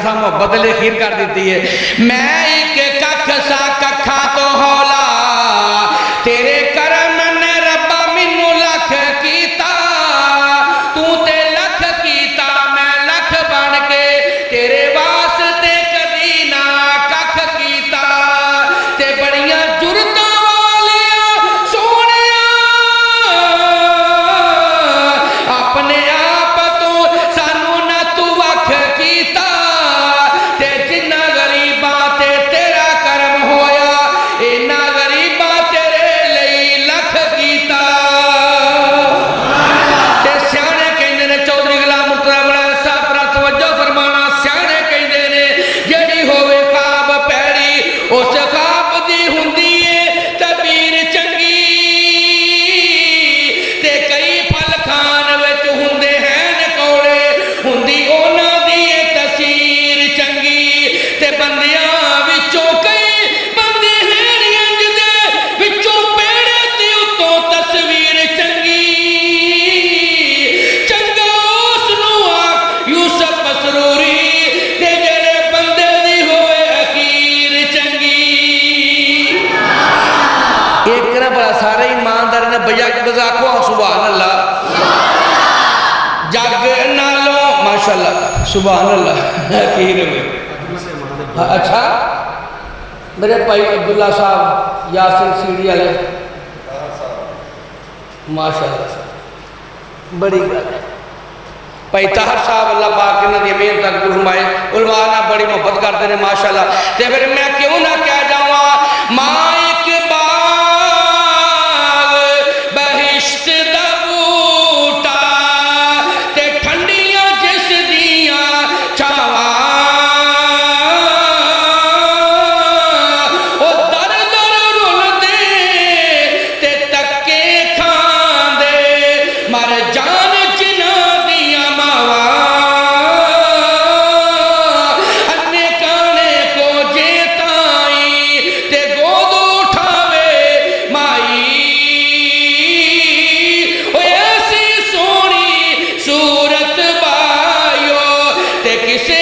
सा मोहब्बत ले खीर कर दी है। मैं एक कख सा कखा तो हौला तेरे करम ने रब्बा मैनू लख कीता तू ते लख कीता मैं लख बन के तेरे वास्ते कदी ना कख कीता ते बड़ियां जुरतां वालियां सोहणिया अपने आप तो सानू ना तू वख कीता ते जिन्ना गरीबां ते तेरा करम होया इन्ना गरीबां तेरे लई लख कीता। ते सियाणे कहंदे ने चौधरी गुलाम मुर्तज़ा बड़ा साहब पर तवज्जो फरमाना सियाणे कहंदे ने जेड़ी होवे ख्वाब पैड़ी उस ख्वाब दी हुंदी है तबीर चंगी ते कई फल खान विच हुंदे हैं कौड़े हुंदी उन्हां दी तसीर चंगी ते बंदियां विचों कई बंदे हैं इंज दे विचों पेड़े ते उत्तों तस्वीर चंगी चंगा उसनू आख यूसुफ मसरूरी ते जेड़े बंदे दी होए अखीर चंगी। एक ना बड़ा सारे ईमानदार ने बजग गजाको सुभान अल्लाह जग नालों माशाअल्लाह सुभान अल्लाह अखीर में। अच्छा मेरे भाई अब्दुल्ला साहब यासिन सीढ़ी वाले माशाअल्लाह बड़ी गल है। भाई ताहर साहब अल्लाह पाक इन्हां दी मेहनत तक फरमाए उलमा नाल बड़ी मोहब्बत करते हैं माशाअल्लाह। ते फिर मैं क्यों ना कह जावा मां एक बाग बहिश्त दा बूटा ते ठंडियां जिस दियां छावां ओ दर दर रुलदे ते तक्के खांदे मर जान जिन्हां दियां मावां अन्ने काने को जे ताई ते गोद उठावे माई ओ ऐसी सोहनी सूरत बायो ते किसे